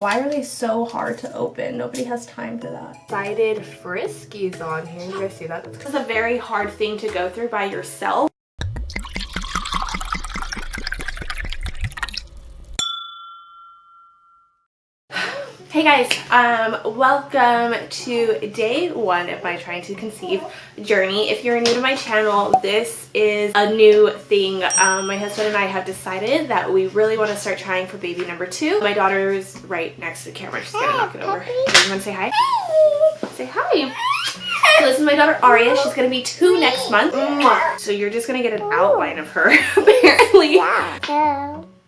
Why are they so hard to open? Nobody has time for that. Excited friskies on here. You guys see that? It's a very hard thing to go through by yourself. Hey guys, welcome to day one of my trying to conceive journey. If you're new to my channel, this is a new thing. My husband and I have decided that we really want to start trying for baby number 2. My daughter's right next to the camera. She's gonna knock it over. You want to say hi? Say hi. So this is my daughter Aria. She's gonna be 2 next month. So you're just gonna get an outline of her apparently.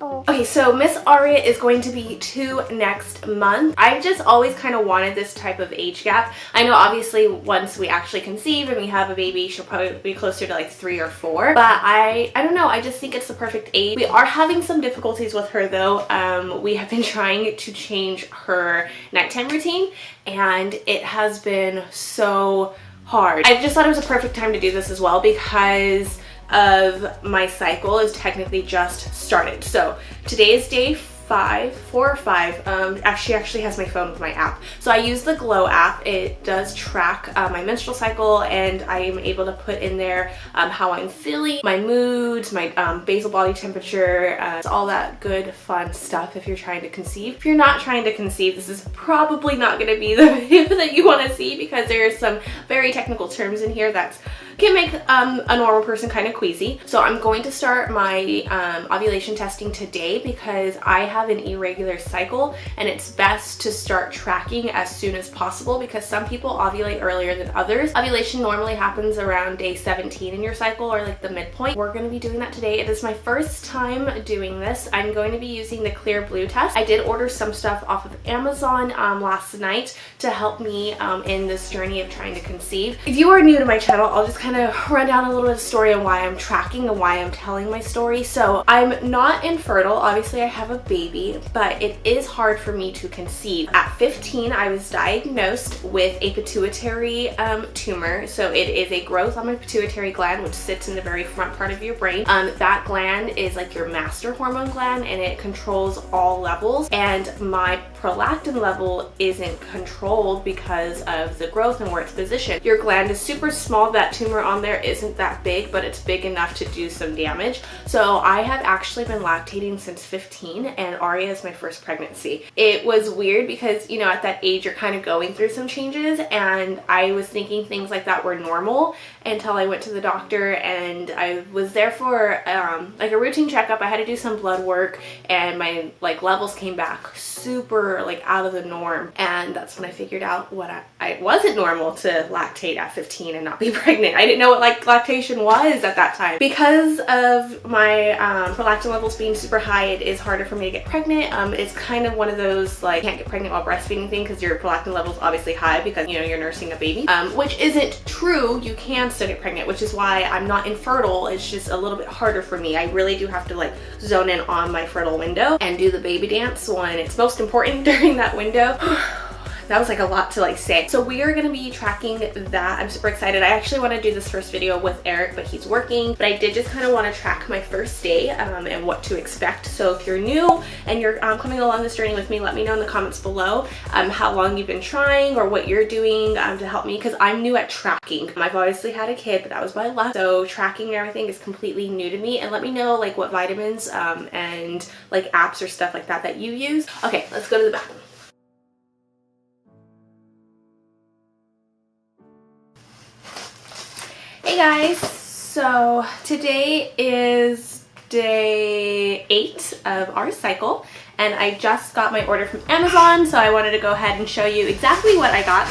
Okay, so Miss Aria is going to be 2 next month. I've just always kind of wanted this type of age gap. I know obviously once we actually conceive and we have a baby, she'll probably be closer to like 3 or 4. But I don't know, I just think it's the perfect age. We are having some difficulties with her though. We have been trying to change her nighttime routine and it has been so hard. I just thought it was a perfect time to do this as well because of my cycle is technically just started. So today is day 4 or 5. She actually has my phone with my app. So I use the Glow app. It does track my menstrual cycle and I am able to put in there how I'm feeling, my moods, my basal body temperature, all that good fun stuff if you're trying to conceive. If you're not trying to conceive, this is probably not going to be the video that you want to see because there are some very technical terms in here that can make a normal person kind of queasy. So I'm going to start my ovulation testing today because I have an irregular cycle and it's best to start tracking as soon as possible because some people ovulate earlier than others. Ovulation normally happens around day 17 in your cycle or like the midpoint. We're going to be doing that today. It is my first time doing this. I'm going to be using the Clear Blue test. I did order some stuff off of Amazon last night to help me in this journey of trying to conceive. If you are new to my channel, I'll just kind of run down a little bit of story on why I'm tracking and why I'm telling my story. So I'm not infertile. Obviously I have a baby, but it is hard for me to conceive. At 15, I was diagnosed with a pituitary tumor. So it is a growth on my pituitary gland, which sits in the very front part of your brain. That gland is like your master hormone gland and it controls all levels. And my prolactin level isn't controlled because of the growth and where it's positioned. Your gland is super small. That tumor on there isn't that big, but it's big enough to do some damage. So I have actually been lactating since 15 and Aria is my first pregnancy. It was weird because, you know, at that age you're kind of going through some changes and I was thinking things like that were normal until I went to the doctor and I was there for like a routine checkup. I had to do some blood work and my like levels came back super like out of the norm, and that's when I figured out what I wasn't normal to lactate at 15 and not be pregnant. I didn't know what like lactation was at that time. Because of my prolactin levels being super high, it is harder for me to get pregnant. It's kind of one of those like can't get pregnant while breastfeeding thing because your prolactin levels obviously high because you know you're nursing a baby, which isn't true. You can still get pregnant, which is why I'm not infertile. It's just a little bit harder for me. I really do have to like zone in on my fertile window and do the baby dance when it's most important during that window. That was like a lot to like say. So we are going to be tracking that. I'm super excited. I actually want to do this first video with Eric, but he's working. But I did just kind of want to track my first day and what to expect. So if you're new and you're coming along this journey with me, let me know in the comments below how long you've been trying or what you're doing to help me because I'm new at tracking. I've obviously had a kid, but that was by luck. So tracking and everything is completely new to me. And let me know like what vitamins and like apps or stuff like that you use. Okay, let's go to the bathroom. Hey guys, so today is day 8 of our cycle and I just got my order from Amazon, so I wanted to go ahead and show you exactly what I got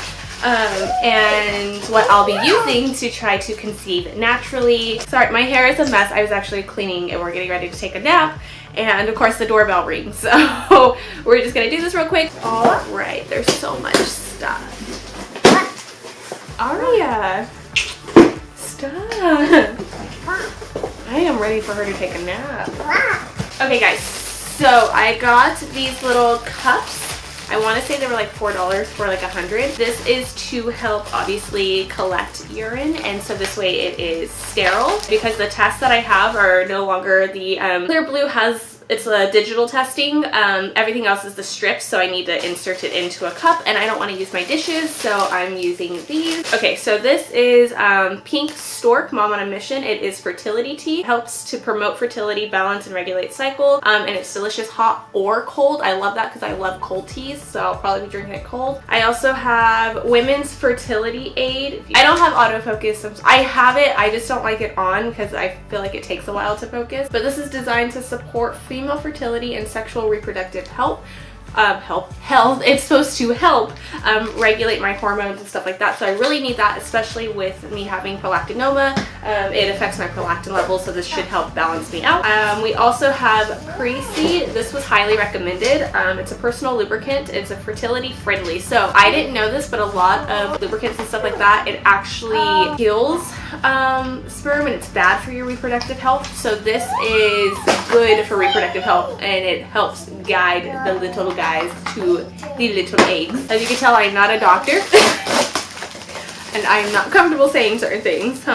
and what I'll be using to try to conceive naturally. Sorry, my hair is a mess. I was actually cleaning and we're getting ready to take a nap and of course the doorbell rings, so we're just gonna do this real quick. All right, there's so much stuff. Aria. Stop. I am ready for her to take a nap. Okay guys, so I got these little cups. I want to say they were like $4 for like 100. This is to help obviously collect urine, and so this way it is sterile because the tests that I have are no longer the Clear Blue has it's a digital testing. Everything else is the strips, so I need to insert it into a cup, and I don't want to use my dishes, so I'm using these. Okay, so this is Pink Stork Mom on a Mission. It is fertility tea. It helps to promote fertility, balance, and regulate cycle, and it's delicious hot or cold. I love that because I love cold teas, so I'll probably be drinking it cold. I also have Women's Fertility Aid. I don't have autofocus. I have it, I just don't like it on because I feel like it takes a while to focus. But this is designed to support female fertility and sexual reproductive health. It's supposed to help regulate my hormones and stuff like that, so I really need that, especially with me having prolactinoma. It affects my prolactin levels, so this should help balance me out. We also have Prezi. This was highly recommended. It's a personal lubricant. It's a fertility friendly, so I didn't know this, but a lot of lubricants and stuff like that, it actually kills sperm, and it's bad for your reproductive health. So this is good for reproductive health, and it helps guide the little guys to the little eggs. As you can tell, I'm not a doctor and I'm not comfortable saying certain things,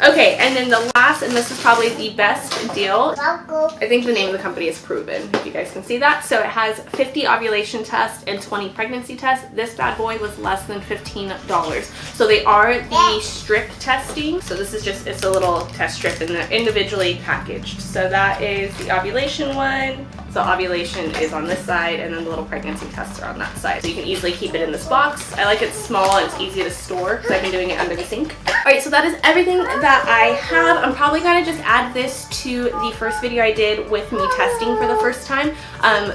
Okay, and then the last, and this is probably the best deal. I think the name of the company is Proven, if you guys can see that. So it has 50 ovulation tests and 20 pregnancy tests. This bad boy was less than $15. So they are the strip testing. So this is just, it's a little test strip and they're individually packaged. So that is the ovulation one. So ovulation is on this side, and then the little pregnancy tests are on that side. So you can easily keep it in this box. I like it small and it's easy to store because I've been doing it under the sink. Alright, so that is everything that I have. I'm probably gonna just add this to the first video I did with me testing for the first time.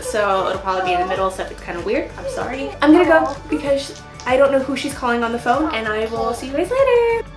So it'll probably be in the middle, so if it's kind of weird, I'm sorry. I'm gonna go because I don't know who she's calling on the phone, and I will see you guys later.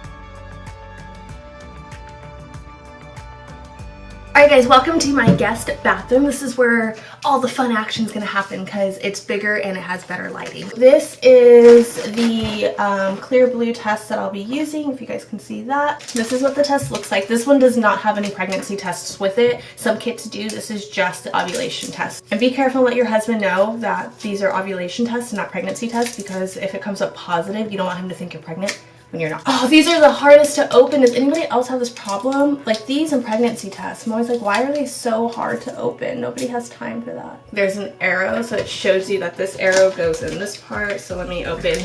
Alright guys, welcome to my guest bathroom. This is where all the fun action is going to happen because it's bigger and it has better lighting. This is the clear blue test that I'll be using, if you guys can see that. This is what the test looks like. This one does not have any pregnancy tests with it. Some kits do. This is just the ovulation test. And be careful and let your husband know that these are ovulation tests and not pregnancy tests, because if it comes up positive, you don't want him to think you're pregnant when you're not. Oh, these are the hardest to open. Does anybody else have this problem? Like these and pregnancy tests. I'm always like, why are they so hard to open? Nobody has time for that. There's an arrow, so it shows you that this arrow goes in this part. So let me open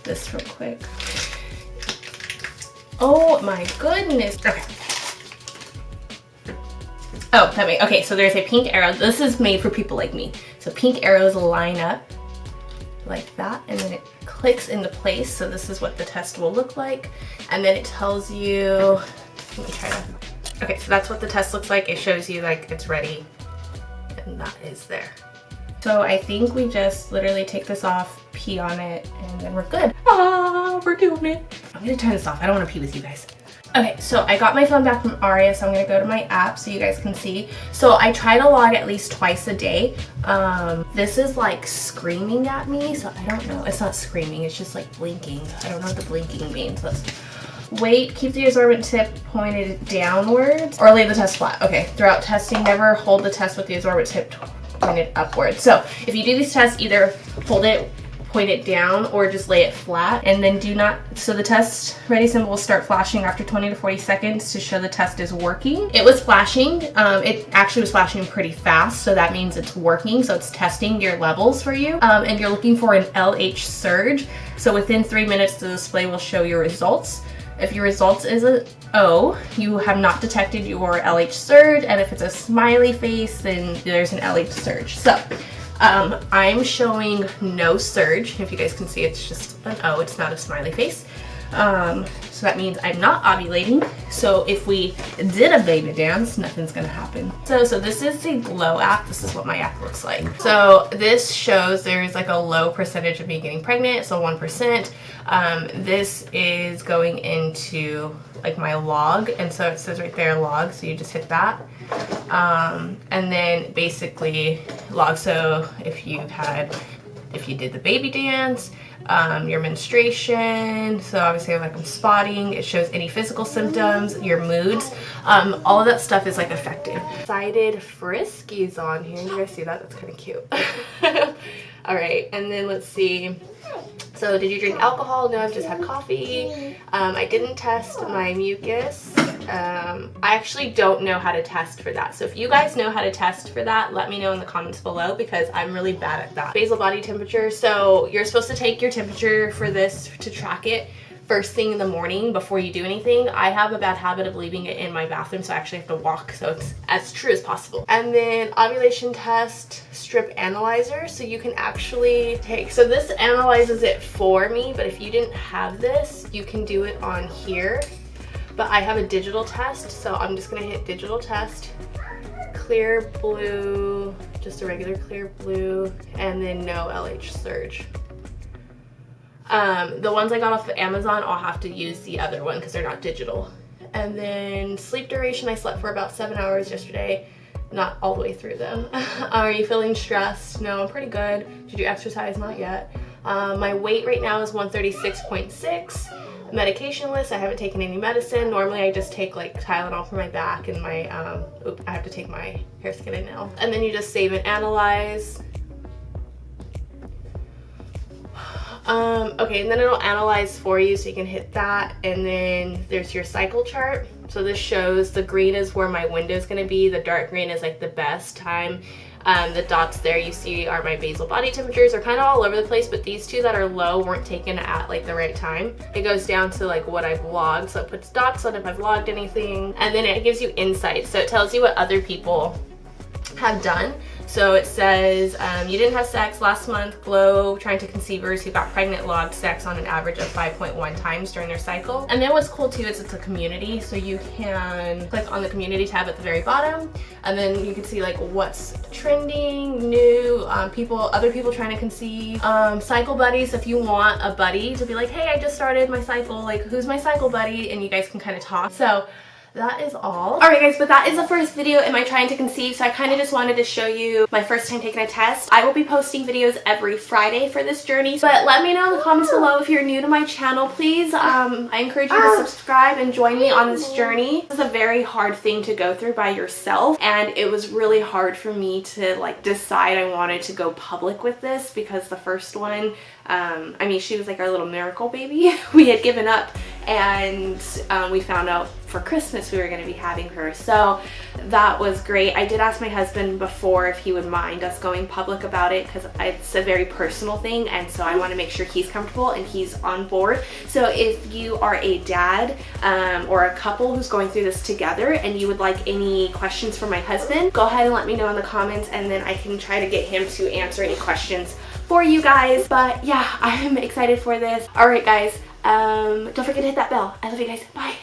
this real quick. Oh my goodness. Okay. Oh, that way. Okay, so there's a pink arrow. This is made for people like me. So pink arrows line up like that, and then it clicks into place. So this is what the test will look like, and then it tells you, let me try to, okay, so that's what the test looks like. It shows you like it's ready, and that is there. So I think we just literally take this off, pee on it, and then we're good. Ah, we're doing it. I'm gonna turn this off. I don't want to pee with you guys. Okay, so I got my phone back from Aria, so I'm gonna go to my app so you guys can see. So I try to log at least twice a day. This is like screaming at me, so I don't know. It's not screaming, it's just like blinking. I don't know what the blinking means. Let's wait, keep the absorbent tip pointed downwards, or lay the test flat. Okay, throughout testing, never hold the test with the absorbent tip pointed upwards. So if you do these tests, either hold it, point it down, or just lay it flat, and then do not, so the test ready symbol will start flashing after 20 to 40 seconds to show the test is working. It was flashing, it actually was flashing pretty fast, so that means it's working, so it's testing your levels for you, and you're looking for an LH surge, so within 3 minutes the display will show your results. If your results is a O, you have not detected your LH surge, and if it's a smiley face, then there's an LH surge. So I'm showing no surge. If you guys can see, it's just an O, it's not a smiley face. So that means I'm not ovulating. So if we did a baby dance, nothing's gonna happen. So this is the Glow app. This is what my app looks like. So this shows there's like a low percentage of me getting pregnant, so 1%. This is going into like my log, and so it says right there log, so you just hit that. And then basically log, so if you did the baby dance, your menstruation, so obviously like I'm spotting, it shows any physical symptoms, your moods, all of that stuff is like affected. Excited friskies on here, you guys see that? That's kind of cute. All right, and then let's see. So did you drink alcohol? No, I've just had coffee. I didn't test my mucus. I actually don't know how to test for that. So if you guys know how to test for that, let me know in the comments below because I'm really bad at that. Basal body temperature. So you're supposed to take your temperature for this to track it first thing in the morning before you do anything. I have a bad habit of leaving it in my bathroom, so I actually have to walk, so it's as true as possible. And then ovulation test strip analyzer. So you can actually take, so this analyzes it for me, but if you didn't have this, you can do it on here. But I have a digital test, so I'm just gonna hit digital test, clear blue, just a regular clear blue, and then no LH surge. The ones I got off of Amazon, I'll have to use the other one because they're not digital. And then sleep duration, I slept for about 7 hours yesterday, not all the way through them. Are you feeling stressed? No, I'm pretty good. Did you exercise? Not yet. My weight right now is 136.6. Medication list, I haven't taken any medicine. Normally I just take like Tylenol for my back and my, I have to take my hair, skin, and nail. And then you just save and analyze. Okay, and then it'll analyze for you, so you can hit that. And then there's your cycle chart. So this shows the green is where my window is going to be. The dark green is like the best time. The dots there you see are my basal body temperatures. They're kind of all over the place, but these two that are low weren't taken at like the right time. It goes down to like what I've logged, so it puts dots on if I've logged anything. And then it gives you insights, so it tells you what other people have done. So it says you didn't have sex last month. Glow trying to conceivers who got pregnant logged sex on an average of 5.1 times during their cycle. And then what's cool too is it's a community, so you can click on the community tab at the very bottom, and then you can see like what's trending, new, other people trying to conceive, cycle buddies. If you want a buddy to be like, hey, I just started my cycle, like who's my cycle buddy, and you guys can kind of talk. So that is all. Alright guys, but that is the first video in my trying to conceive, so I kind of just wanted to show you my first time taking a test. I will be posting videos every Friday for this journey, but let me know in the comments below if you're new to my channel, please. I encourage you to subscribe and join me on this journey. This is a very hard thing to go through by yourself, and it was really hard for me to like decide I wanted to go public with this, because the first one, I mean, she was like our little miracle baby. We had given up, and we found out for Christmas we were going to be having her, so that was great. I did ask my husband before if he would mind us going public about it, because it's a very personal thing, and so I want to make sure he's comfortable and he's on board. So if you are a dad or a couple who's going through this together and you would like any questions from my husband, go ahead and let me know in the comments, and then I can try to get him to answer any questions for you guys. But yeah, I'm excited for this. All right guys, don't forget to hit that bell. I love you guys. Bye.